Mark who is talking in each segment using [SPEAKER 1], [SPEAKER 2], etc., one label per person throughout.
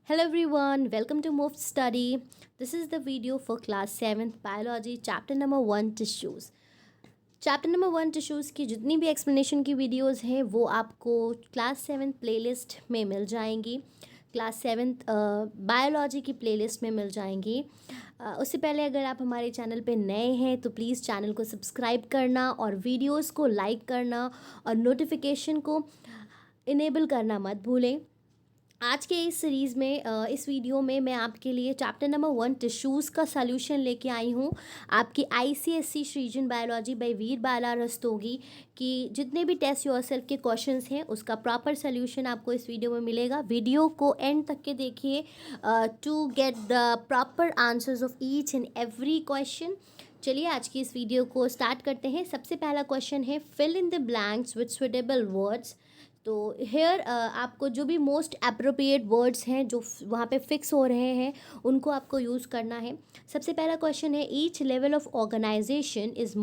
[SPEAKER 1] Hello everyone, welcome to Move Study. This is the video for class 7th biology chapter number 1 tissues. Chapter number 1 tissues की जितनी भी explanation की videos हैं वो आपको class 7th playlist में मिल जाएंगी, क्लास 7th बायोलॉजी की प्लेलिस्ट में मिल जाएंगी। उससे पहले अगर आप हमारे चैनल पे नए हैं तो प्लीज़ चैनल को सब्सक्राइब करना और वीडियोस को लाइक करना और नोटिफिकेशन को इनेबल करना मत भूलें। आज के इस सीरीज़ में इस वीडियो में मैं आपके लिए चैप्टर नंबर 1 टिश्यूज़ का सॉल्यूशन लेके आई हूँ। आपकी आईसीएससी सृजन बायोलॉजी बाय वीर बाला रस्तोगी की जितने भी टेस्ट योरसेल्फ के क्वेश्चंस हैं उसका प्रॉपर सॉल्यूशन आपको इस वीडियो में मिलेगा। वीडियो को एंड तक के देखिए to get the proper answers of each and every question. चलिए आज की इस वीडियो को स्टार्ट करते हैं। सबसे पहला क्वेश्चन है fill in the blanks with suitable words. तो हेयर आपको जो भी मोस्ट अप्रोप्रिएट वर्ड्स हैं जो वहाँ पे फिक्स हो रहे हैं उनको आपको यूज़ करना है। सबसे पहला क्वेश्चन है each level of organization is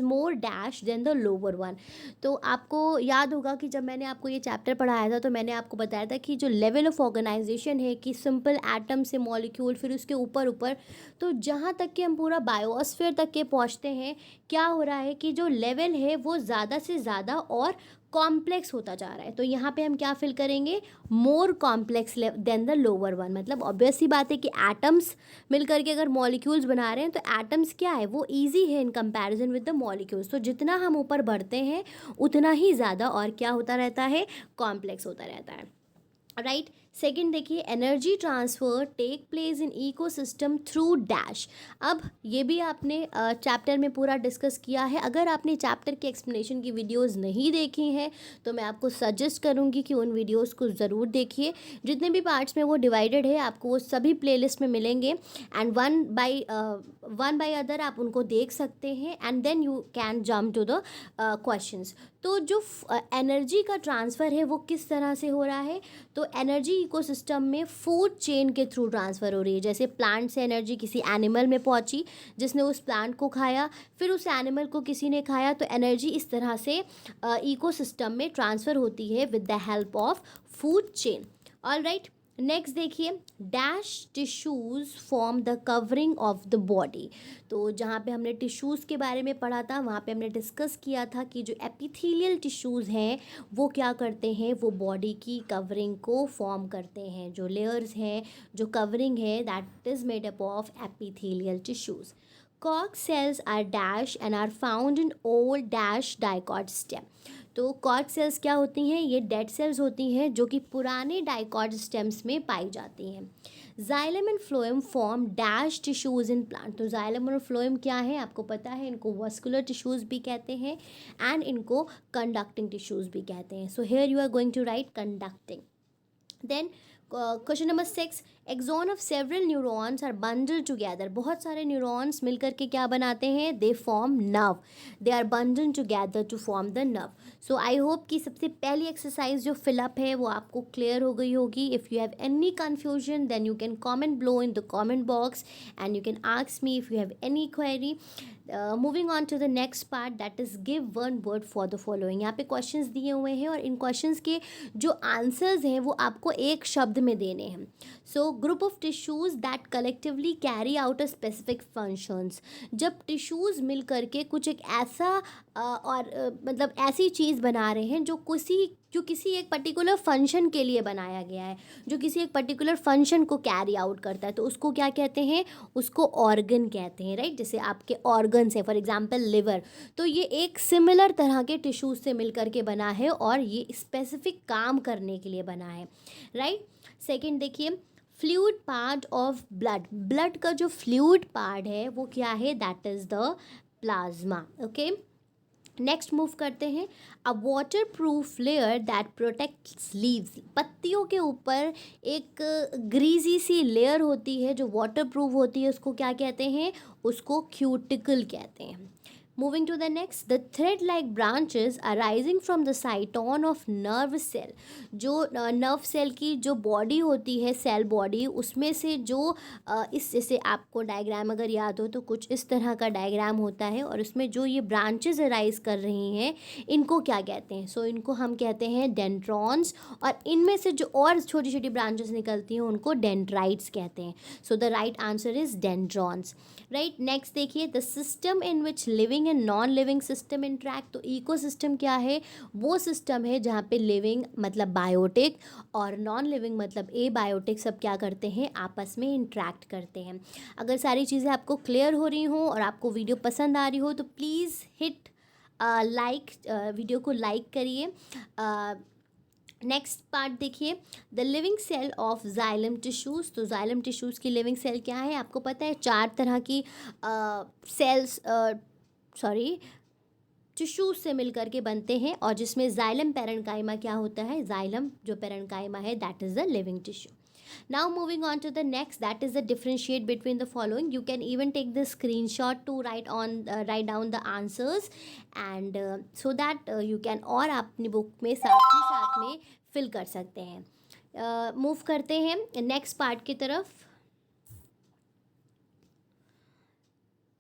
[SPEAKER 1] more dash than the lower one. तो आपको याद होगा कि जब मैंने आपको ये चैप्टर पढ़ाया था तो मैंने आपको बताया था कि जो लेवल ऑफ ऑर्गेनाइजेशन है कि सिंपल एटम से मॉलिक्यूल फिर उसके ऊपर ऊपर तो जहाँ तक कि हम पूरा बायोस्फीयर तक के पहुँचते हैं, क्या हो रहा है कि जो लेवल है वो ज़्यादा से ज़्यादा और कॉम्प्लेक्स होता जा रहा है। तो यहाँ पे हम क्या फिल करेंगे, more complex than the lower one. मतलब ऑब्वियस सी बात है कि एटम्स मिल करके अगर मॉलिक्यूल्स बना रहे हैं तो एटम्स क्या है, वो इजी है in comparison with the molecules. तो जितना हम ऊपर बढ़ते हैं उतना ही ज़्यादा और क्या होता रहता है, कॉम्प्लेक्स होता रहता है। राइट। सेकेंड देखिए energy transfer take place in ecosystem through dash. अब ये भी आपने चैप्टर में पूरा डिस्कस किया है। अगर आपने चैप्टर की एक्सप्लेनेशन की वीडियोस नहीं देखी हैं तो मैं आपको सजेस्ट करूँगी कि उन वीडियोस को ज़रूर देखिए। जितने भी पार्ट्स में वो डिवाइडेड है आपको वो सभी प्लेलिस्ट में मिलेंगे एंड वन बाय अदर आप उनको देख सकते हैं and then you can jump to the questions. तो जो एनर्जी का ट्रांसफ़र है वो किस तरह से हो रहा है, तो एनर्जी इकोसिस्टम में फूड चेन के थ्रू ट्रांसफ़र हो रही है। जैसे प्लांट से एनर्जी किसी एनिमल में पहुंची जिसने उस प्लांट को खाया, फिर उस एनिमल को किसी ने खाया, तो एनर्जी इस तरह से इकोसिस्टम में ट्रांसफ़र होती है with the help of food chain. All right. Next देखिए dash tissues form the covering of the body. तो जहाँ पे हमने टिश्यूज़ के बारे में पढ़ा था वहाँ पे हमने डिस्कस किया था कि जो एपिथेलियल टिश्यूज़ हैं वो क्या करते हैं, वो बॉडी की कवरिंग को फॉर्म करते हैं। जो लेयर्स हैं, जो कवरिंग है, that is made up of epithelial tissues. Cork cells are dash and are found in old dash dicot stem. तो कॉर्क सेल्स क्या होती हैं, ये डेड सेल्स होती हैं जो कि पुराने डाइकॉट स्टेम्स में पाई जाती हैं। Xylem and phloem form dash tissues in plant. तो जाइलम और फ्लोएम क्या है आपको पता है, इनको वस्कुलर टिश्यूज़ भी कहते हैं एंड इनको कंडक्टिंग टिश्यूज़ भी कहते हैं। So here you are going to write conducting. Then question number 6 axon of several neurons are bundled together. बहुत सारे न्यूरॉन्स मिलकर के क्या बनाते हैं, they form nerve, they are bundled together to form the nerve. So I hope कि सबसे पहली एक्सरसाइज जो फिलअप है वो आपको क्लियर हो गई होगी। If you have any confusion then you can comment below in the comment box and you can ask me if you have any query. Moving on to the next part that is give one word for the following. यहाँ पे questions दिए हुए हैं और इन questions के जो answers हैं वो आपको एक शब्द में देने हैं। So group of tissues that collectively carry out a specific functions. जब टिश्यूज़ मिल करके कुछ एक ऐसा मतलब ऐसी चीज़ बना रहे हैं जो किसी एक पर्टिकुलर फंक्शन के लिए बनाया गया है, जो किसी एक पर्टिकुलर फंक्शन को कैरी आउट करता है, तो उसको क्या कहते हैं, उसको ऑर्गन कहते हैं। राइट। जैसे आपके ऑर्गन्स है फॉर एग्जांपल लिवर, तो ये एक सिमिलर तरह के टिश्यूज़ से मिल करके बना है और ये स्पेसिफिक काम करने के लिए बना है। राइट। सेकेंड देखिए fluid part of blood. Blood का जो फ्लूइड पार्ट है वो क्या है, that is the plasma. Okay. Next move करते हैं अ water proof layer that protects leaves. पत्तियों के ऊपर एक ग्रीजी सी लेयर होती है जो वाटर प्रूफ होती है, उसको क्या कहते हैं, उसको क्यूटिकल कहते हैं। Moving to the next, the thread-like branches arising from the cyton of nerve cell. जो नर्व सेल की जो बॉडी होती है, सेल बॉडी, उसमें से जो इस जैसे आपको डायग्राम अगर याद हो तो कुछ इस तरह का डायग्राम होता है और उसमें जो ये ब्रांचेज अराइज कर रही हैं इनको क्या कहते हैं? सो इनको हम कहते हैं डेंड्रॉन्स, और इनमें से जो और छोटी छोटी ब्रांचेस निकलती हैं उनको डेंड्राइट्स कहते हैं. So the right answer is dendrons. Right. Next देखिए, the system in which living and non living system interact. तो इकोसिस्टम क्या है? वो सिस्टम है जहाँ पे लिविंग मतलब बायोटिक और नॉन लिविंग मतलब ए बायोटिक सब क्या करते हैं? आपस में इंट्रैक्ट करते हैं. अगर सारी चीज़ें आपको क्लियर हो रही हों और आपको वीडियो पसंद आ रही हो तो प्लीज़ हिट लाइक, वीडियो को लाइक करिए. नेक्स्ट पार्ट देखिए, the living cell of xylem tissues. तो जाइलम टिश्यूज़ की लिविंग सेल क्या है? आपको पता है 4 तरह की सेल्स टिश्यूज से मिलकर के बनते हैं और जिसमें जाइलम पेरेन्काइमा क्या होता है? जाइलम जो पेरेन्काइमा है that is the living tissue. Now moving on to the next, that is the differentiate between the following. You can even take the screenshot to write down the answers and so that you can और अपनी book में साथ में fill कर सकते हैं. Move करते हैं नेक्स्ट पार्ट की तरफ.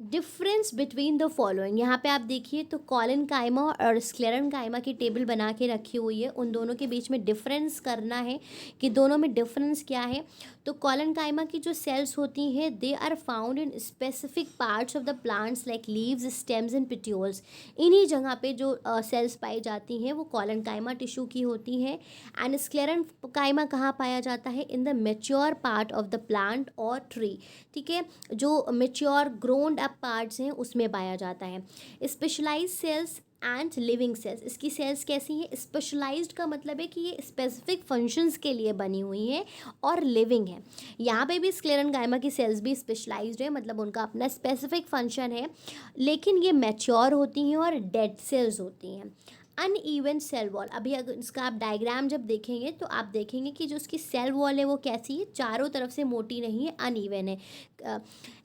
[SPEAKER 1] Difference between the following. यहाँ पे आप देखिए तो कॉलन काइमा और स्क्लेरन काइमा की टेबल बना के रखी हुई है. उन दोनों के बीच में डिफरेंस करना है कि दोनों में डिफरेंस क्या है. तो कॉलन काइमा की जो सेल्स होती हैं they are found in specific parts of the plants like leaves, stems and petioles. इन्हीं जगह पे जो सेल्स पाई जाती हैं वो कॉलन काइमा टिश्यू की होती हैं. एंड स्क्लेरन काइमा कहाँ पाया जाता है? In the mature part of the plant और ट्री. ठीक है, जो मेच्योर ग्रोन्ड पार्ट्स हैं उसमें पाया जाता है. Specialized cells and living cells. इसकी सेल्स कैसी हैं? स्पेशलाइज्ड का मतलब है कि ये स्पेसिफिक फंक्शंस के लिए बनी हुई हैं और लिविंग है. यहाँ पे भी स्क्लेरनकाइमा की सेल्स भी स्पेशलाइज्ड है, मतलब उनका अपना स्पेसिफिक फंक्शन है, लेकिन ये मैच्योर होती हैं और डेड सेल्स होती हैं. Uneven cell wall. अभी अगर इसका आप डायग्राम जब देखेंगे तो आप देखेंगे कि जो उसकी सेल वॉल है वो कैसी है? चारों तरफ से मोटी नहीं है, अनइवन है.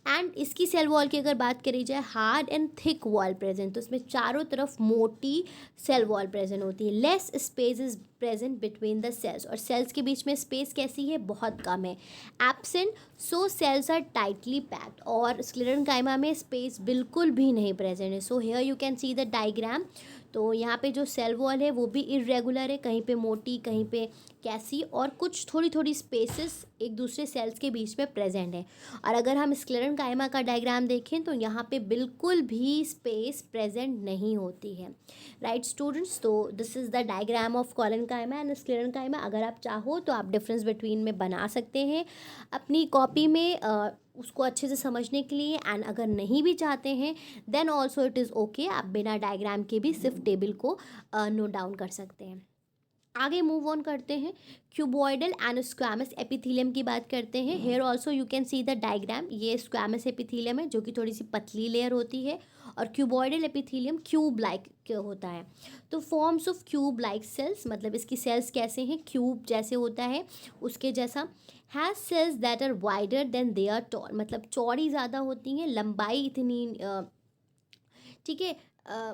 [SPEAKER 1] एंड इसकी सेल वॉल की अगर बात करी जाए, hard and thick wall present. तो उसमें चारों तरफ मोटी सेल वॉल प्रेजेंट होती है. Less space is present between the cells. और सेल्स के बीच में स्पेस कैसी है? बहुत कम है. Absent, so cells are tightly packed. और स्क्लेरनकाइमा में स्पेस बिल्कुल भी नहीं प्रेजेंट है. So here you can see the diagram. तो यहाँ पे जो सेल वॉल है वो भी इरेगुलर है, कहीं पे मोटी कहीं पे कैसी, और कुछ थोड़ी थोड़ी स्पेसेस एक दूसरे सेल्स के बीच में प्रेजेंट है. और अगर हम स्क्लेरनकाइमा का डायग्राम देखें तो यहाँ पे बिल्कुल भी स्पेस प्रेजेंट नहीं होती है. राइट स्टूडेंट्स, तो this is the diagram of collenchyma and sclerenchyma. अगर आप चाहो तो आप डिफरेंस बिटवीन में बना सकते हैं अपनी कॉपी में उसको अच्छे से समझने के लिए. एंड अगर नहीं भी चाहते हैं then also it is okay, आप बिना डायग्राम के भी सिर्फ टेबल को नोट डाउन कर सकते हैं. आगे मूव ऑन करते हैं. क्यूबॉइडल एंड स्क्वैमस एपिथेलियम की बात करते हैं. Here also you can see the diagram. ये स्क्वैमस एपिथेलियम है जो कि थोड़ी सी पतली लेयर होती है, और क्यूबॉइडल एपिथेलियम क्यूब लाइक होता है. तो forms of cube like cells, मतलब इसकी सेल्स कैसे हैं? क्यूब जैसे होता है उसके जैसा. Has cells that are wider than they are tall. मतलब चौड़ी ज़्यादा होती हैं, लंबाई इतनी ठीक है,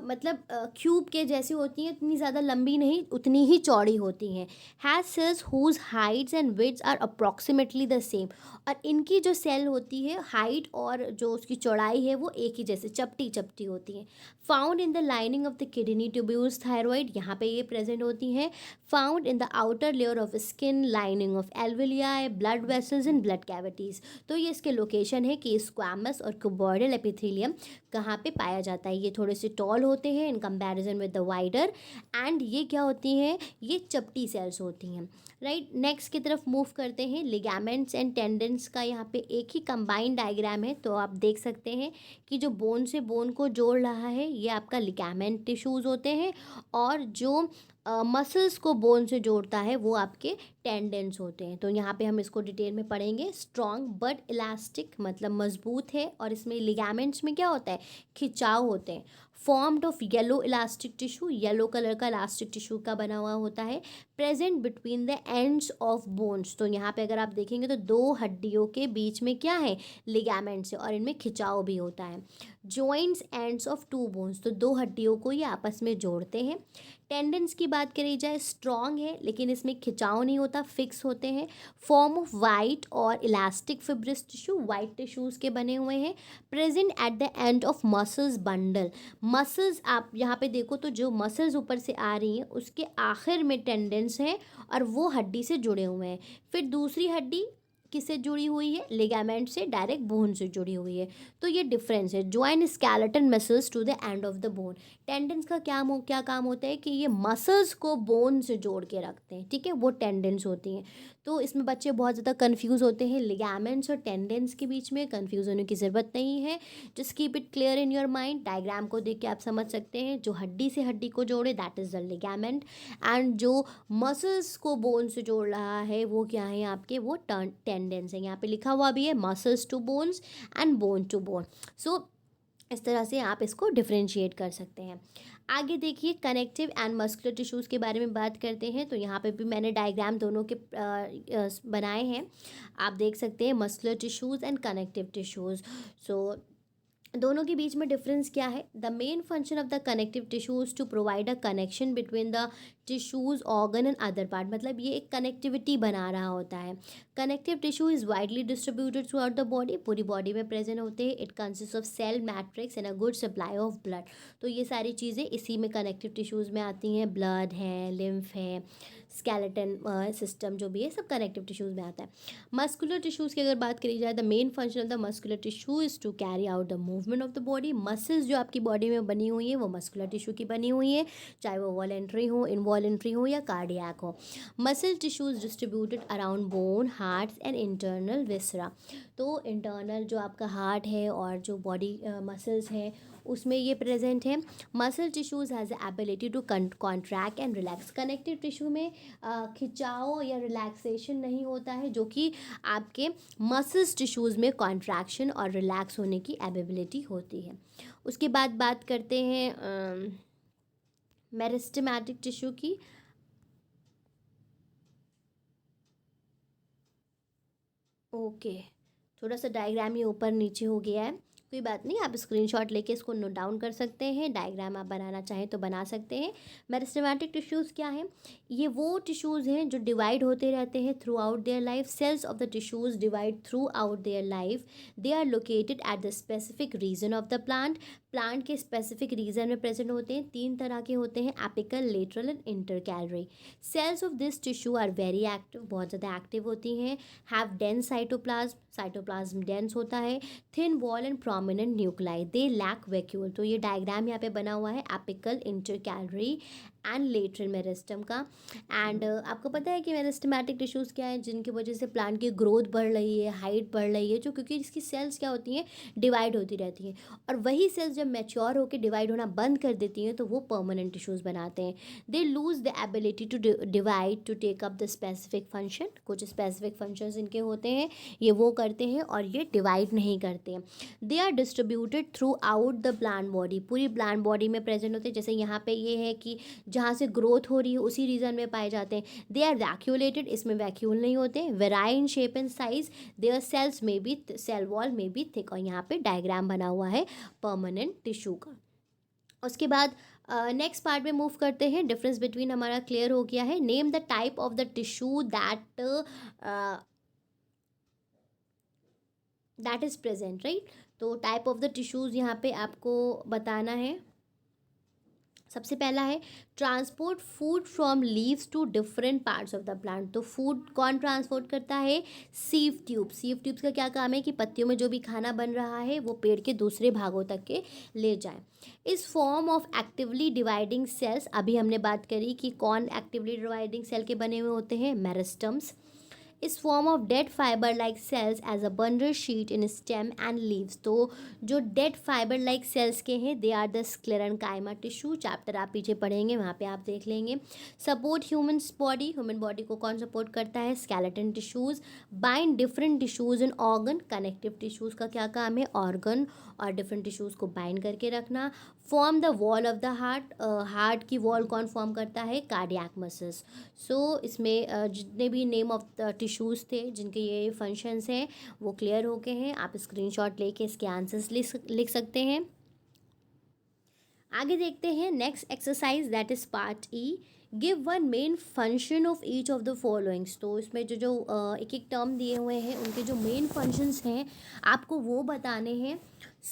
[SPEAKER 1] मतलब क्यूब के जैसी होती हैं, इतनी ज़्यादा लंबी नहीं, उतनी ही चौड़ी होती हैं. Has cells whose heights and widths are approximately the same. और इनकी जो सेल होती है हाइट और जो उसकी चौड़ाई है वो एक ही जैसे चपटी चपटी होती हैं. Found in the lining of the kidney tubules thyroid. यहाँ पे ये प्रेजेंट होती हैं. Found in the outer layer of skin lining of alveoli, blood vessels in blood cavities. तो ये इसके लोकेशन है कि स्क्वैमस और क्यूबॉइडल एपिथेलियम कहाँ पे पाया जाता है. ये थोड़े से टॉल होते हैं in comparison with the wider, and ये क्या होती हैं? ये चपटी सेल्स होती हैं. राइट. नेक्स्ट की तरफ मूव करते हैं. लिगामेंट्स एंड टेंडन्स का यहाँ पे एक ही कंबाइंड डायग्राम है. तो आप देख सकते हैं कि जो बोन से बोन को जोड़ रहा है ये आपका लिगामेंट टिश्यूज़ होते हैं, और जो मसल्स को बोन से जोड़ता है वो आपके टेंडेंस होते हैं। तो यहाँ पे हम इसको डिटेल में पढ़ेंगे। स्ट्रॉन्ग बट इलास्टिक मतलब मजबूत है, और इसमें लिगामेंट्स में क्या होता है, खिंचाव होते हैं। Formed of yellow elastic tissue, yellow colour का इलास्टिक टिश्यू का बना हुआ होता है। Present between the ends of bones, तो यहाँ पे अगर आप देखेंगे तो दो हड्डियों के बीच में क्या है, लिगामेंट्स है, और इनमें खिंचाव भी होता है। Joints ends of two bones, तो दो हड्डियों को ये आपस में जोड़ते हैं। टेंडेंस की बात करी जाए, स्ट्रॉन्ग है लेकिन इसमें खिंचाव नहीं होता, फिक्स होते हैं। फॉर्म ऑफ वाइट और elastic fibrous tissue, white tissues के बने हुए हैं। Present at the end of muscles bundle, muscles आप यहाँ पे देखो तो जो मसल्स ऊपर से आ रही हैं उसके आखिर में टेंडेंस है और वो हड्डी से जुड़े हुए हैं। फिर दूसरी हड्डी किससे जुड़ी हुई है, लिगामेंट से, डायरेक्ट बोन से जुड़ी हुई है। तो ये डिफरेंस है। Join skeleton muscles to the end of the bone, tendons का क्या काम होता है कि ये मसल्स को बोन से जोड़ के रखते हैं, ठीक है, वो टेंडेंस होती हैं। तो इसमें बच्चे बहुत ज़्यादा कंफ्यूज होते हैं लिगामेंट्स और टेंडेंस के बीच में। कंफ्यूज होने की ज़रूरत नहीं है, just keep it clear in your mind. Diagram को देख के आप समझ सकते हैं, जो हड्डी से हड्डी को जोड़े that is the ligament, and जो मसल्स को बोन से जोड़ रहा है वो क्या है आपके, वो टेंडेंस है। यहाँ पे लिखा हुआ भी है muscles to bones and bone to bone. So इस तरह से आप इसको डिफ्रेंशिएट कर सकते हैं। आगे देखिए, कनेक्टिव एंड मस्कुलर टिश्यूज़ के बारे में बात करते हैं। तो यहाँ पे भी मैंने डायग्राम दोनों के बनाए हैं, आप देख सकते हैं, muscular tissues and connective tissues. So दोनों के बीच में डिफरेंस क्या है। The main function of the connective tissues to provide a connection between the tissues, organ and other part, मतलब ये एक कनेक्टिविटी बना रहा होता है। Connective tissue is widely distributed throughout the body, पूरी बॉडी में प्रेजेंट होते हैं। It consist of cell matrix and a good supply of blood, तो ये सारी चीज़ें इसी में कनेक्टिव टिश्यूज़ में आती हैं। ब्लड है, लिम्फ है, स्केलेटन सिस्टम जो भी है, सब कनेक्टिव टिश्यूज़ में आता है। मस्कुलर टिश्यूज़ की अगर बात करी जाए, the main function of the muscular tissue is to carry out the movement of the body. Muscles जो आपकी बॉडी में बनी हुई है वो मस्कुलर टिश्यू की बनी हुई है, चाहे वो वॉलेंट्री हो, इनवॉलेंट्री हो या कार्डियक हो। Muscle tissues distributed around bone, hearts and internal viscera, तो इंटरनल जो आपका हार्ट है और जो बॉडी मसल्स हैं उसमें ये प्रेजेंट है। Muscle tissues has ability to contract and relax, connective tissue में खिंचाव या रिलैक्सेशन नहीं होता है, जो कि आपके मसल्स टिश्यूज़ में कॉन्ट्रैक्शन और रिलैक्स होने की एबिलिटी होती है। उसके बाद बात करते हैं मेरिस्टेमेटिक टिश्यू की। ओके, थोड़ा सा डायग्राम ये ऊपर नीचे हो गया है, कोई बात नहीं, आप स्क्रीनशॉट लेके इसको नोट डाउन कर सकते हैं। डायग्राम आप बनाना चाहें तो बना सकते हैं। मेरिस्टेमेटिक टिश्यूज़ क्या हैं, ये वो टिश्यूज़ हैं जो डिवाइड होते रहते हैं throughout their life. Cells of the tissues divide throughout their life, they are located at the specific region of the plant, plant के स्पेसिफिक रीजन में प्रेजेंट होते हैं। तीन तरह के होते हैं, apical, lateral and intercalary. Cells of this tissue are very active, बहुत ज़्यादा एक्टिव होती हैं। Have dense cytoplasm, cytoplasm dense होता है। Thin wall and prominent nuclei, they lack vacuole, तो ये डायग्राम यहाँ पे बना हुआ है apical, intercalary and lateral meristem का। एंड आपको पता है कि मेरिस्टेमेटिक टिश्यूज़ क्या है, जिनकी वजह से प्लांट की ग्रोथ बढ़ रही है, हाइट बढ़ रही है, जो क्योंकि इसकी सेल्स क्या होती हैं, डिवाइड होती रहती हैं, और वही सेल्स जब मैच्योर होकर डिवाइड होना बंद कर देती हैं तो वो परमानेंट टिश्यूज़ बनाते हैं। They lose the ability to divide to take up the specific function, कुछ स्पेसिफिक फंक्शंस इनके होते हैं, ये वो करते हैं और ये डिवाइड नहीं करते हैं। They are distributed throughout the plant body, पूरी प्लांट बॉडी में प्रेजेंट होते हैं। जैसे यहाँ पे ये है कि जहाँ से ग्रोथ हो रही है उसी रीजन में पाए जाते हैं। दे आर वैक्यूलेटेड, इसमें वैक्यूल नहीं होते। Vary in shape and size, their cells में भी, सेल वॉल में भी थिक, और यहाँ पे डायग्राम बना हुआ है परमानेंट टिश्यू का। उसके बाद नेक्स्ट पार्ट में मूव करते हैं। डिफरेंस बिटवीन हमारा क्लियर हो गया है। Name the type of the tissue that is present, right. तो टाइप ऑफ द टिश्यूज़ यहाँ पे आपको बताना है। सबसे पहला है transport food from leaves to different parts of the plant, तो फूड कौन ट्रांसपोर्ट करता है, सीव ट्यूब। सीव ट्यूब्स का क्या काम है कि पत्तियों में जो भी खाना बन रहा है वो पेड़ के दूसरे भागों तक के ले जाए। इस form of actively dividing cells, अभी हमने बात करी कि कौन एक्टिवली डिवाइडिंग सेल के बने हुए होते हैं, meristems. Is form of dead fiber like cells as a bundle sheet in stem and leaves. तो जो डेड फाइबर लाइक सेल्स के हैं they are the sclerenchyma tissue. Chapter आप पीछे पढ़ेंगे, वहाँ पे आप देख लेंगे। सपोर्ट ह्यूमन बॉडी को कौन सपोर्ट करता है? Skeleton tissues. Bind different tissues इन ऑर्गन। कनेक्टिव टिश्यूज का क्या काम है? ऑर्गन और डिफरेंट टिश्यूज को बाइंड करके रखना। Form the wall of the heart. Heart की वॉल कौन फॉर्म करता है? Cardiac muscles. सो इसमें जितने भी नेम ऑफ द टिश्यूज़ थे जिनके ये फंक्शंस हैं वो क्लियर हो गए हैं। आप स्क्रीनशॉट लेके इसके आंसर्स लिख सकते हैं। आगे देखते हैं next exercise, that is part E. Give one main function of each of the followings. तो इसमें जो जो एक एक टर्म दिए हुए हैं उनके जो मेन फंक्शंस हैं आपको वो बताने हैं।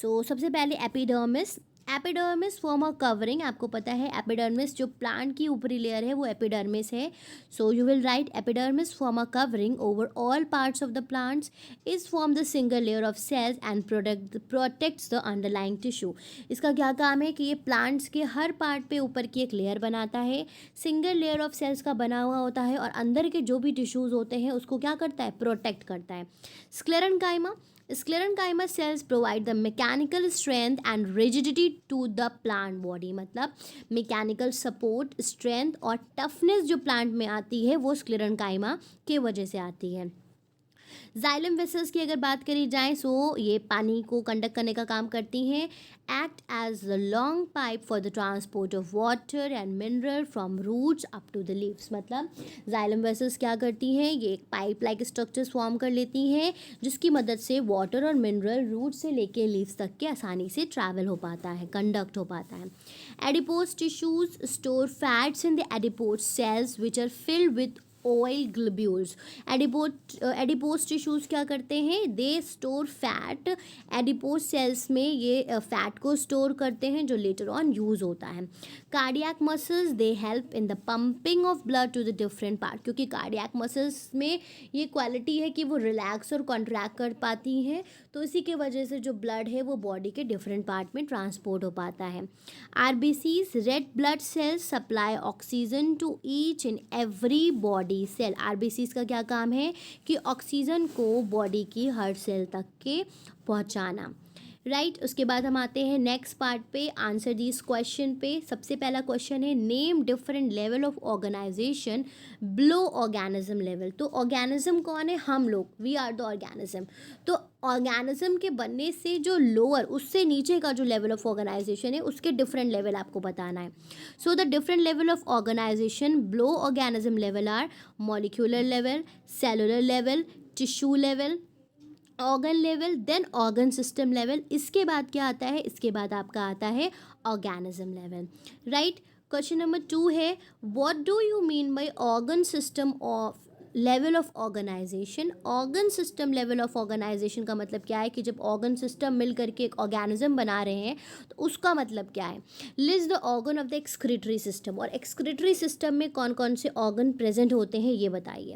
[SPEAKER 1] सो सबसे पहले epidermis. Epidermis form a covering. आपको पता है एपिडर्मिस जो प्लांट की ऊपरी लेयर है वो एपिडर्मिस है। So you will write epidermis form a covering over all parts of the plants, is form the single layer of cells and protects the underlying tissue. इसका क्या काम है कि ये प्लांट्स के हर पार्ट पे ऊपर की एक लेयर बनाता है, सिंगल लेयर ऑफ सेल्स का बना हुआ होता है और अंदर के जो भी टिश्यूज़ होते हैं उसको क्या करता है? प्रोटेक्ट करता है। Sclerenchyma. Sclerenchyma cells provide the mechanical strength and rigidity to the plant body। मतलब मैकेनिकल सपोर्ट, स्ट्रेंथ और टफनेस जो प्लांट में आती है वो स्क्लेरेंकाइमा के वजह से आती है। जाइलम वेसल्स की अगर बात करी जाए सो ये पानी को कंडक्ट करने का काम करती हैं। Act as the long pipe for the transport of water and mineral from roots up to the leaves. मतलब जाइलम वेसल्स क्या करती हैं? ये एक पाइप लाइक स्ट्रक्चर्स फॉर्म कर लेती हैं जिसकी मदद से वाटर और मिनरल रूट से लेके लीव्स तक के आसानी से ट्रैवल हो पाता है, कंडक्ट हो पाता है। Adipose tissues store fats in the adipose cells which are filled with oil globules. Adipose tissues क्या करते हैं? They store fat. Adipose cells में ये फैट को स्टोर करते हैं जो लेटर ऑन यूज़ होता है। Cardiac muscles they help in the pumping of blood to the different part. क्योंकि कार्डियक मसल्स में ये क्वालिटी है कि वो रिलैक्स और कॉन्ट्रैक्ट कर पाती हैं, तो इसी के वजह से जो ब्लड है वो बॉडी के डिफरेंट पार्ट में ट्रांसपोर्ट हो पाता है। RBCs red blood cells supply oxygen to each and every body cell. RBCs का क्या काम है कि ऑक्सीजन को बॉडी की हर सेल तक के पहुंचाना। राइट उसके बाद हम आते हैं नेक्स्ट पार्ट पे, आंसर दिस क्वेश्चन पे। सबसे पहला क्वेश्चन है name different level of organization below organism level. तो ऑर्गेनिज्म कौन है? हम लोग, वी आर द ऑर्गेनिज्म। तो ऑर्गेनिज्म के बनने से जो लोअर, उससे नीचे का जो लेवल ऑफ ऑर्गेनाइजेशन है उसके डिफरेंट लेवल आपको बताना है। So the different level of organization below organism level are molecular level, cellular level, tissue level, organ level, then organ system level. इसके बाद क्या आता है? इसके बाद आपका आता है organism level. Right question number 2 है what do you mean by organ system of level of organization. Organ system level of organization का मतलब क्या है कि जब ऑर्गन सिस्टम मिल करके एक ऑर्गेनिज्म बना रहे हैं तो उसका मतलब क्या है? List the organ of the excretory system. और एक्सक्रीटरी सिस्टम में कौन कौन से ऑर्गन प्रेजेंट होते हैं ये बताइए।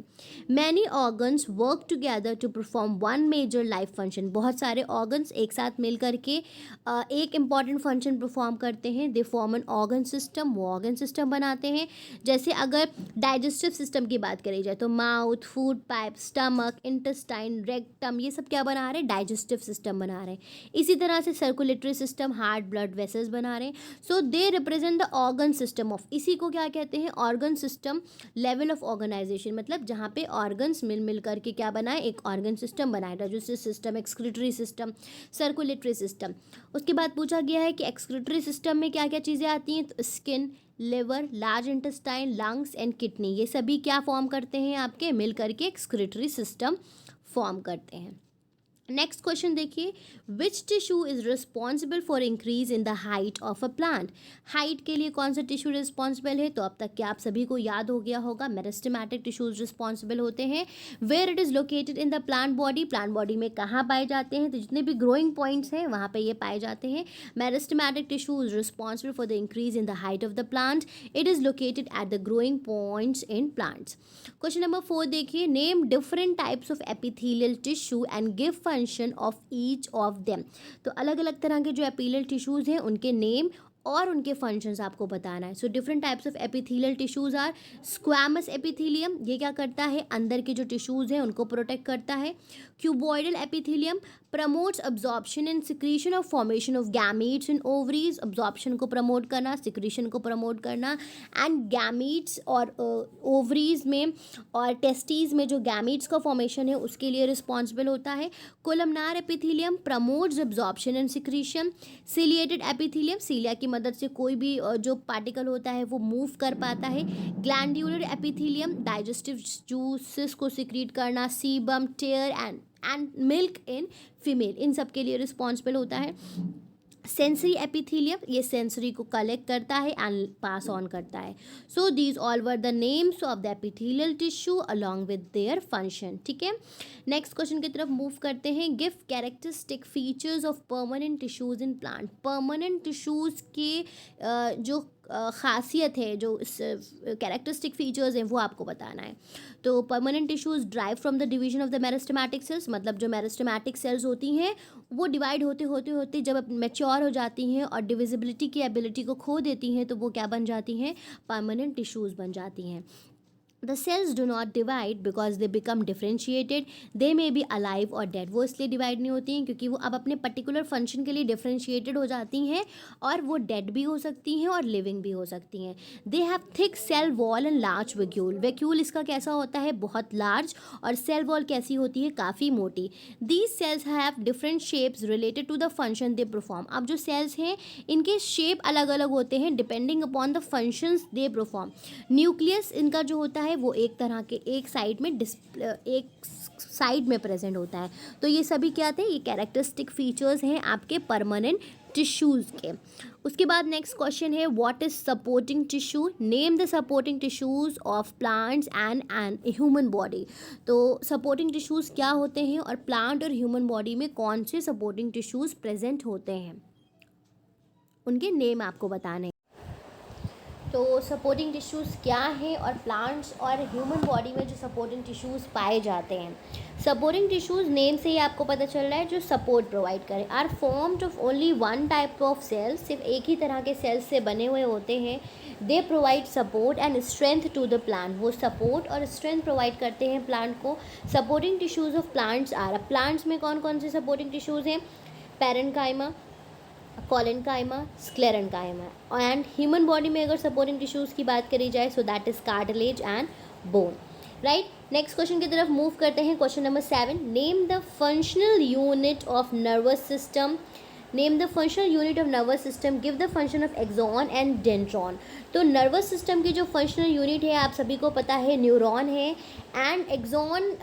[SPEAKER 1] Many organs work together to perform one major life function. बहुत सारे ऑर्गन्स एक साथ मिल करके एक इम्पॉर्टेंट फंक्शन परफॉर्म करते हैं। They form an organ system, वो ऑर्गन सिस्टम बनाते हैं। जैसे अगर डाइजेस्टिव सिस्टम की बात करी जाए तो mouth, food pipe, stomach, intestine, rectum, ये सब क्या बना रहे हैं? डाइजेस्टिव सिस्टम बना रहे हैं। इसी तरह से circulatory system, heart, blood vessels बना रहे हैं। So they represent the organ system of, इसी को क्या कहते हैं? Organ system level of organisation. मतलब जहाँ पे ऑर्गन्स मिल करके क्या बनाए? एक ऑर्गन सिस्टम बनाए। Digestive system, excretory system, circulatory system. उसके बाद पूछा गया है कि एक्सक्रीटरी सिस्टम में क्या क्या चीज़ें आती हैं? तो skin, liver, large intestine, lungs and kidney, ये सभी क्या फॉर्म करते हैं? आपके मिल करके एक्सक्रीटरी सिस्टम फॉर्म करते हैं। नेक्स्ट क्वेश्चन देखिए, which tissue is responsible for increase in the height of a plant. Height के लिए कौन सा टिश्यू रिस्पॉन्सिबल है? तो अब तक क्या आप सभी को याद हो गया होगा, मेरिस्टेमेटिक टिश्यूज रिस्पॉन्सिबल होते हैं। Where it is located in the plant body, plant body में कहाँ पाए जाते हैं? तो जितने भी ग्रोइंग पॉइंट्स हैं वहाँ पे ये पाए जाते हैं। Meristematic tissue is responsible for the increase in the height of the plant, it is located at the growing points in plants. Question number 4 देखिए, name different types of epithelial tissue and give function of each of them. तो अलग अलग तरह के जो epithelial tissues हैं उनके name और उनके फंक्शंस आपको बताना है। So different types of epithelial tissues are squamous epithelium, ये क्या करता है, अंदर के जो टिश्यूज़ हैं उनको प्रोटेक्ट करता है। Cuboidal epithelium promotes absorption and secretion of formation of gametes in ovaries, absorption को प्रमोट करना, सिक्रीशन को प्रमोट करना, एंड गैमीट्स और ओवरीज में और टेस्टीज में जो गैमीट्स का फॉर्मेशन है उसके लिए रिस्पॉन्सिबल होता है। Columnar epithelium promotes absorption and secretion. Ciliated epithelium, cilia की मदद से कोई भी जो पार्टिकल होता है वो मूव कर पाता है। ग्लैंड्यूलर एपिथेलियम डाइजेस्टिव जूसेस को सिक्रीट करना, sebum, tear and milk in female, इन सब के लिए रिस्पॉन्सिबल होता है। सेंसरी एपिथेलियम, ये सेंसरी को कलेक्ट करता है एंड पास ऑन करता है। So these all were the names of the epithelial tissue along with their function. ठीक है, नेक्स्ट क्वेश्चन की तरफ मूव करते हैं। Give characteristic features of permanent tissues in plant. Permanent tissues के जो खासियत है, जो कैरेक्टरिस्टिक फीचर्स हैं वो आपको बताना है। तो permanent tissues drive from the division of the meristematic cells, मतलब जो मेरिस्टेमेटिक सेल्स होती हैं वो डिवाइड होते होते होते जब मैच्योर हो जाती हैं और डिविजिबिलिटी की एबिलिटी को खो देती हैं तो वो क्या बन जाती हैं, परमानेंट टिश्यूज़ बन जाती हैं। The cells do not divide because they become differentiated. They may be alive or dead. वो इसलिए डिवाइड नहीं होती हैं क्योंकि वो अब अपने पर्टिकुलर फंक्शन के लिए डिफ्रेंशिएटेड हो जाती हैं और वो डेड भी हो सकती हैं और लिविंग भी हो सकती हैं। They have thick cell wall and large vacuole. Vacuole इसका कैसा होता है, बहुत लार्ज, और सेल वॉल कैसी होती है, काफ़ी मोटी। These cells have different shapes related to the function they perform. अब जो सेल्स हैं इनके शेप अलग अलग होते हैं depending upon the functions they perform. Nucleus इनका जो होता है वो एक तरह के एक साइड में प्रेजेंट होता है। तो ये सभी क्या थे, ये कैरेक्टरिस्टिक फीचर्स हैं आपके परमानेंट टिश्यूज़ के। उसके बाद नेक्स्ट क्वेश्चन है, what is supporting tissue. Name the supporting tissues of plants and human body. तो सपोर्टिंग टिश्यूज़ क्या होते हैं और प्लांट और ह्यूमन बॉडी में कौन से सपोर्टिंग टिश्यूज़ प्रेजेंट होते हैं, उनके नेम आपको बताने हैं। तो सपोर्टिंग टिश्यूज़ क्या है और प्लांट्स और ह्यूमन बॉडी में जो सपोर्टिंग टिश्यूज़ पाए जाते हैं। सपोर्टिंग टिश्यूज़ नेम से ही आपको पता चल रहा है जो सपोर्ट प्रोवाइड करें। Are formed of only one type of cells, सिर्फ एक ही तरह के सेल्स से बने हुए होते हैं। They provide support and strength to the plant, वो सपोर्ट और स्ट्रेंथ प्रोवाइड करते हैं प्लांट को। Supporting tissues of plants are, plants में कौन कौन से सपोर्टिंग टिश्यूज़ हैं, parenchyma, collenchyma, sclerenchyma. And human body में अगर सपोर्टिंग टिश्यूज़ की बात करी जाए so that is cartilage and bone. Right, next question की तरफ मूव करते हैं। Question number 7, name the functional unit of nervous system. Name the functional unit of nervous system, give the function of axon and dendron. तो nervous system की जो functional unit है आप सभी को पता है न्यूरॉन है, and axon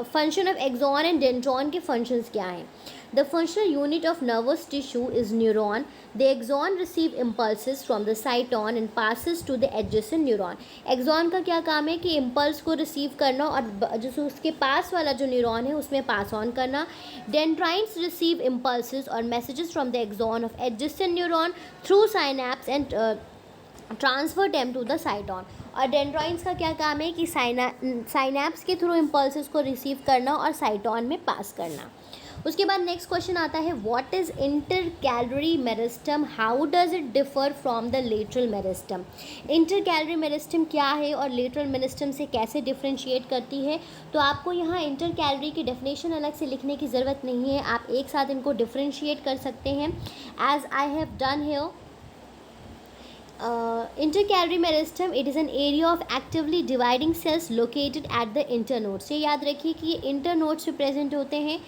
[SPEAKER 1] function of axon and dendron के फंक्शंस क्या हैं। The functional unit of nervous tissue is neuron. The axon receive impulses from the cyton and passes to the adjacent neuron. Axon का क्या काम है कि impulse को receive करना और जो उसके पास वाला जो न्यूरॉन है उसमें pass on करना. Dendrines receive impulses or messages from the axon of adjacent neuron through synapse and transfer them to the cyton. और डेंड्राइन्स का क्या काम है कि साइनैप्स के थ्रू इम्पल्सेस को रिसीव करना और साइटॉन में पास करना। उसके बाद नेक्स्ट क्वेश्चन आता है, what is intercalary meristem, how does it differ from the lateral meristem. Intercalary meristem क्या है और लेटरल मेरिस्टम से कैसे डिफ्रेंशिएट करती है। तो आपको यहाँ इंटरकैलरी की डेफिनेशन अलग से लिखने की ज़रूरत नहीं है, आप एक साथ इनको डिफ्रेंशिएट कर सकते हैं as I have done here. Intercalary meristem, it is an area of actively dividing cells located at the internodes। ये याद रखिए कि ये internodes पे present होते हैं।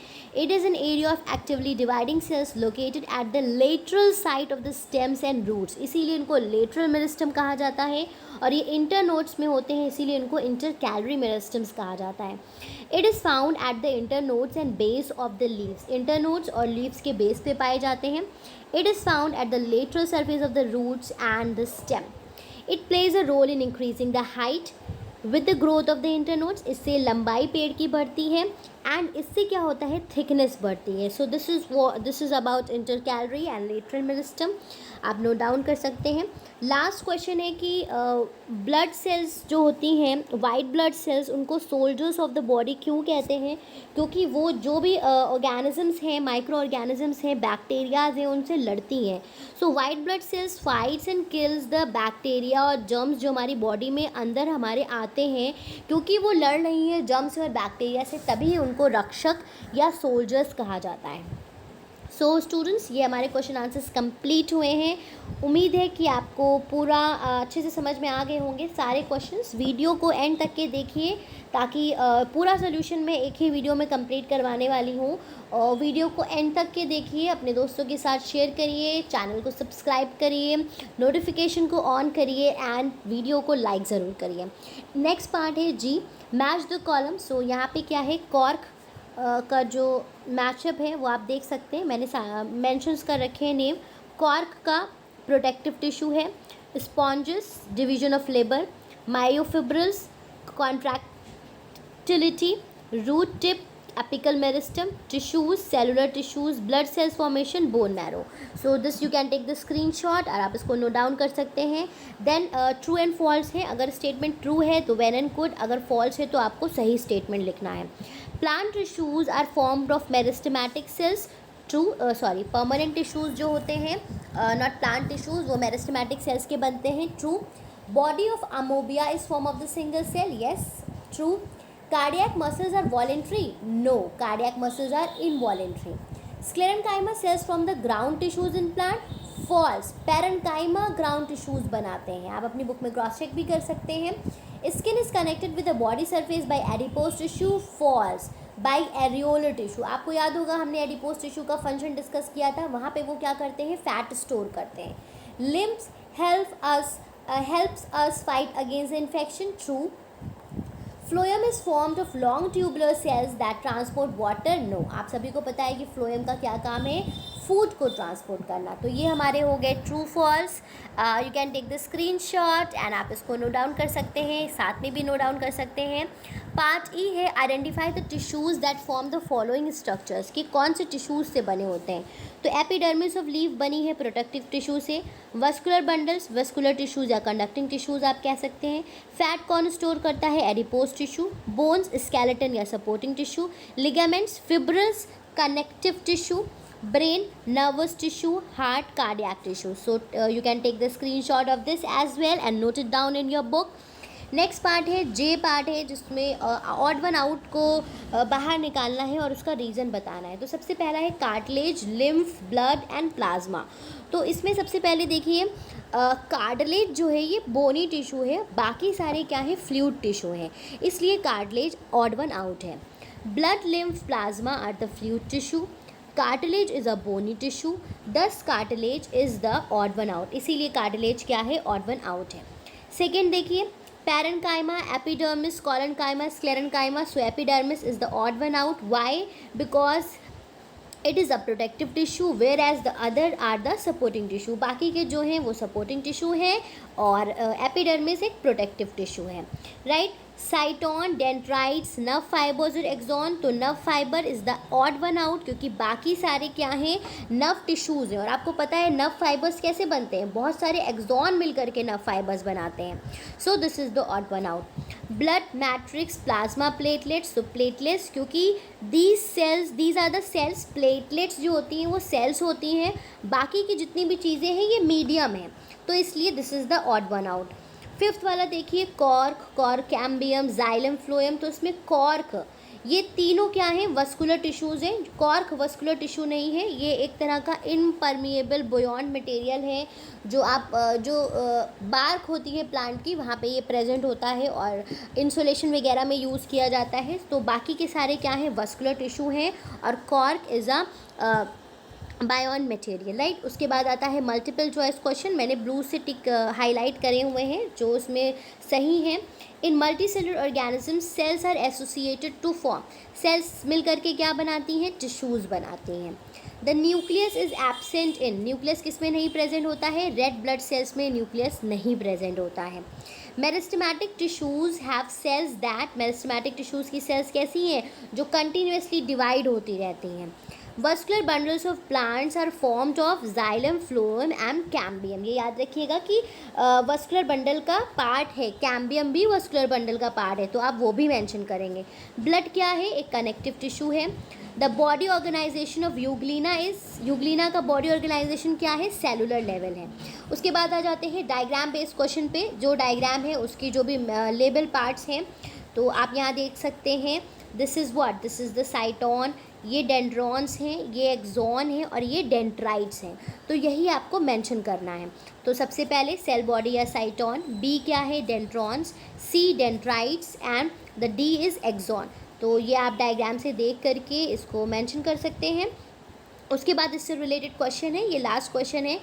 [SPEAKER 1] It is an area of actively dividing cells located at the lateral side of the stems and roots, इसीलिए इनको lateral meristem कहा जाता है। और ये internodes में होते हैं इसीलिए इनको intercalary meristems कहा जाता है। It is found at the internodes and base of the leaves, internodes और leaves के base पे पाए जाते हैं। It is found at the lateral surface of the roots and the stem. It plays a role in increasing the height with the growth of the internodes। इससे लंबाई पेड़ की बढ़ती है and इससे क्या होता है, thickness बढ़ती है। So this is about intercalary and lateral meristem, आप नोट डाउन कर सकते हैं। लास्ट क्वेश्चन है कि ब्लड सेल्स जो होती हैं, वाइट ब्लड सेल्स, उनको सोल्जर्स ऑफ द बॉडी क्यों कहते हैं? क्योंकि वो जो भी ऑर्गेनिजम्स हैं, माइक्रो ऑर्गेनिजम्स हैं, बैक्टीरियाज हैं, उनसे लड़ती हैं. So white blood cells fights and kills the bacteria और जर्म्स जो हमारी बॉडी में अंदर हमारे आते हैं. क्योंकि वो लड़ रही हैं जर्म्स और बैक्टीरिया से, तभी उनको रक्षक या सोल्जर्स कहा जाता है. सो स्टूडेंट्स, ये हमारे क्वेश्चन आंसर्स कंप्लीट हुए हैं. उम्मीद है कि आपको पूरा अच्छे से समझ में आ गए होंगे सारे क्वेश्चंस. वीडियो को एंड तक के देखिए, ताकि पूरा सोल्यूशन मैं एक ही वीडियो में कंप्लीट करवाने वाली हूँ. और वीडियो को एंड तक के देखिए, अपने दोस्तों के साथ शेयर करिए, चैनल को सब्सक्राइब करिए, नोटिफिकेशन को ऑन करिए एंड वीडियो को लाइक ज़रूर करिए. नेक्स्ट पार्ट है जी, मैच द कॉलम. सो यहाँ पे क्या है, कॉर्क का जो मैचअप है वो आप देख सकते हैं. मैंने मेंशंस कर रखे हैं नेम. कॉर्क का प्रोटेक्टिव टिश्यू है. Sponges, division of labour. Myofibrils, contractility. Root tip, apical meristem. Tissues, cellular tissues. Blood cells formation, bone marrow. So this you can take the screenshot और आप इसको नोट डाउन कर सकते हैं. Then true and false है. अगर statement true है तो वेल एंड गुड, अगर फॉल्स है तो आपको सही स्टेटमेंट लिखना है. Plant tissues are formed of meristematic cells. True, permanent tissues जो होते हैं, नॉट प्लांट टिश्यूज, वो मेरिस्टेमेटिक सेल्स के बनते हैं. True. Body of amoeba is form of the single cell. Yes, true. Cardiac muscles are voluntary. No, cardiac muscles are involuntary. Sclerenchyma cells from the ground tissues in plant. False. Parenchyma ground tissues बनाते हैं. आप अपनी book में cross check भी कर सकते हैं. Skin is connected with the body surface by adipose tissue. False. By areolar tissue. आपको याद होगा हमने एडिपोज टिश्यू का फंक्शन डिस्कस किया था. वहाँ पे वो क्या करते हैं, फैट स्टोर करते हैं. Lymph helps us fight against infection. True. Phloem is formed of long tubular cells that transport water. No, आप सभी को पता है कि फ्लोएम का क्या काम है, फूड को ट्रांसपोर्ट करना. तो ये हमारे हो गए true false. You can take the screenshot and आप इसको नोट डाउन कर सकते हैं, साथ में भी नोट डाउन कर सकते हैं. पार्ट ई है, identify the tissues that form the following structures, कि कौन से टिश्यूज़ से बने होते हैं. तो एपिडर्मिस ऑफ लीफ बनी है प्रोटेक्टिव टिश्यू से. वस्कुलर बंडल्स, वस्कुलर टिश्यूज़ या कंडक्टिंग टिश्यूज़ आप कह सकते हैं. फैट कौन स्टोर करता है, एडिपोज टिश्यू. बोन्स, स्केलेटन या supporting tissue. Ligaments, fibrils, connective tissue. Brain, nervous tissue. Heart, cardiac tissue. So you can take the screenshot of this as well and note it down in your book. Next part है, J part है, जिसमें odd one out को बाहर निकालना है और उसका reason बताना है. तो सबसे पहला है cartilage, lymph, blood and plasma. तो इसमें सबसे पहले देखिए, कार्टिलेज जो है ये बोनी टिश्यू है, बाकी सारे क्या है, फ्लूइड टिश्यू है, इसलिए कार्टिलेज ऑड वन आउट है. Blood, lymph, plasma are the fluid tissue. Cartilage is a bony tissue, thus cartilage is the odd one out, इसीलिए कार्टिलेज क्या है, ऑड वन आउट है. सेकेंड देखिए, parenchyma, epidermis, collenchyma, sclerenchyma. So epidermis is the odd one out. Why? Because it is a protective tissue, whereas the other are the supporting tissue. बाकी के जो हैं वो supporting tissue है और epidermis एक protective tissue है, right? साइटोन, डेंड्राइट्स, नर्व फाइबर्स और एक्सॉन. तो nerve fibre is the odd one out, क्योंकि बाकी सारे क्या हैं, नर्व टिश्यूज़ हैं. और आपको पता है नर्व फाइबर्स कैसे बनते हैं, बहुत सारे एक्सॉन मिल करके नर्व फाइबर्स बनाते हैं. So this is the odd one out. Blood, matrix, plasma, platelets. तो प्लेटलेट्स, क्योंकि these are the cells. Platelets जो होती हैं वो सेल्स होती हैं, बाकी की जितनी भी चीज़ें हैं ये मीडियम है, तो इसलिए this is the odd one out. Fifth वाला देखिए, कॉर्क, कॉर्कैम्बियम, जाइलम, फ्लोएम. तो इसमें कॉर्क, ये तीनों क्या हैं, वस्कुलर टिश्यूज़ हैं. कॉर्क वस्कुलर टिश्यू नहीं है, ये एक तरह का इम्परमिएबल बोयॉन्ड मटेरियल है, जो आप बार्क होती है प्लांट की, वहाँ पे ये प्रेजेंट होता है और इंसुलेशन वगैरह में यूज़ किया जाता है. तो बाकी के सारे क्या हैं, वस्कुलर टिश्यू हैं, और cork is a buoyant material, right. उसके बाद आता है मल्टीपल चॉइस क्वेश्चन. मैंने ब्लू से टिक हाईलाइट करे हुए हैं जो उसमें सही हैं. In multi cellular organisms cells are associated to form. Cells मिल करके क्या बनाती हैं, टिश्यूज़ बनाती हैं. The nucleus is absent in. Nucleus किस में नहीं प्रेजेंट होता है, रेड ब्लड सेल्स में न्यूक्लियस नहीं प्रेजेंट होता है. Meristematic tissues have cells that. Meristematic tissues की सेल्स कैसी हैं, जो कंटिन्यूसली डिवाइड होती रहती हैं. Vascular bundles of plants are formed of xylem, phloem and cambium. ये याद रखिएगा कि वस्कुलर बंडल का पार्ट है, कैम्बियम भी वस्कुलर बंडल का पार्ट है, तो आप वो भी मेंशन करेंगे। ब्लड क्या है? एक कनेक्टिव टिश्यू है। The body organisation of euglena is, euglena का बॉडी ऑर्गेनाइजेशन क्या है? सेलुलर लेवल है। उसके बाद आ जाते हैं डायग्राम बेस्ड क्वेश्चन पे। जो डायग्राम है उसकी जो भी लेबल पार्ट्स हैं तो आप यहाँ देख सकते हैं। This is what? This is the साइटोन, ये डेंड्रॉन्स हैं, ये एक्सॉन है और ये डेंड्राइट्स हैं। तो यही आपको मेंशन करना है। तो सबसे पहले सेल बॉडी या साइटोन, बी क्या है? Dendrons, C dendrites and the D is axon. तो ये आप डायग्राम से देख करके इसको मेंशन कर सकते हैं। उसके बाद इससे रिलेटेड क्वेश्चन है, ये लास्ट क्वेश्चन है,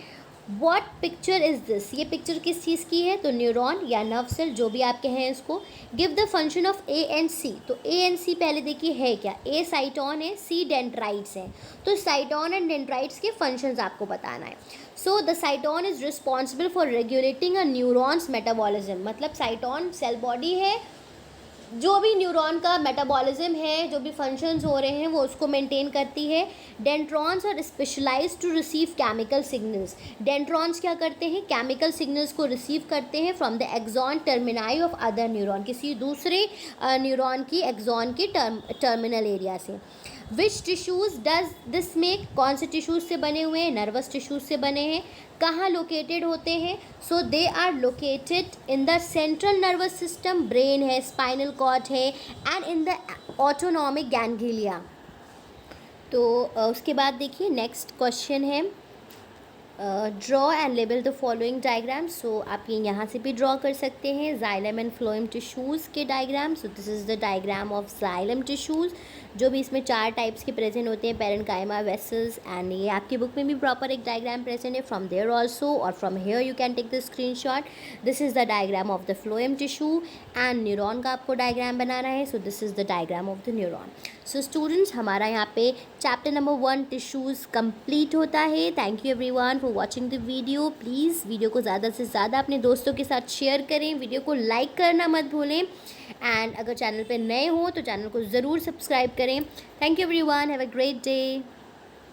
[SPEAKER 1] व्हाट पिक्चर इज़ दिस? ये पिक्चर किस चीज़ की है? तो न्यूरॉन या नर्व सेल, जो भी आप कहें इसको। Give the function of A and C. तो ए एंड सी पहले देखिए है क्या? ए साइटोन है, सी डेंड्राइट्स है। तो साइटोन एंड डेंड्राइट्स के फंक्शंस आपको बताना है। So the साइटोन is responsible for regulating a neurons metabolism. मतलब साइटोन सेल बॉडी है, जो भी न्यूरॉन का मेटाबॉलिज्म है, जो भी फंक्शंस हो रहे हैं वो उसको मेंटेन करती है। Dendrons are specialise to receive chemical signals. Dendrons क्या करते हैं? केमिकल सिग्नल्स को रिसीव करते हैं from the axon termini of other neuron, किसी दूसरे न्यूरॉन की एक्सॉन की टर्मिनल एरिया से। Which tissues does this make? कौन से टिश्यूज़ से बने हुए हैं? नर्वस टिश्यूज़ से बने हैं। कहाँ लोकेटेड होते हैं? So they are located in the central nervous system, brain है, स्पाइनल कॉर्ड है and in the autonomic ganglia. तो उसके बाद देखिए नेक्स्ट क्वेश्चन है, draw and label the following diagram. So आप ये यहाँ से भी ड्रॉ कर सकते हैं जाइलम एंड फ्लोएम टिश्यूज़ के diagram. So this is the diagram of xylem tissues, जो भी इसमें 4 टाइप्स के प्रेजेंट होते हैं, पेरेन्काइमा, वेसल्स एंड ये आपकी बुक में भी प्रॉपर एक डायग्राम प्रेजेंट है। फ्रॉम देयर ऑल्सो और from here you can take the screenshot. This is the diagram of the phloem tissue and neuron का आपको डायग्राम बनाना है। So this is the diagram of the neuron. So students, हमारा यहाँ पे chapter number 1 tissues complete होता है। Thank you everyone for watching the video. Please video को ज़्यादा से ज़्यादा अपने दोस्तों के साथ शेयर करें, वीडियो को लाइक करना मत भूलें एंड अगर चैनल पे नए हो तो चैनल को ज़रूर सब्सक्राइब करें। Thank you everyone, have a great day.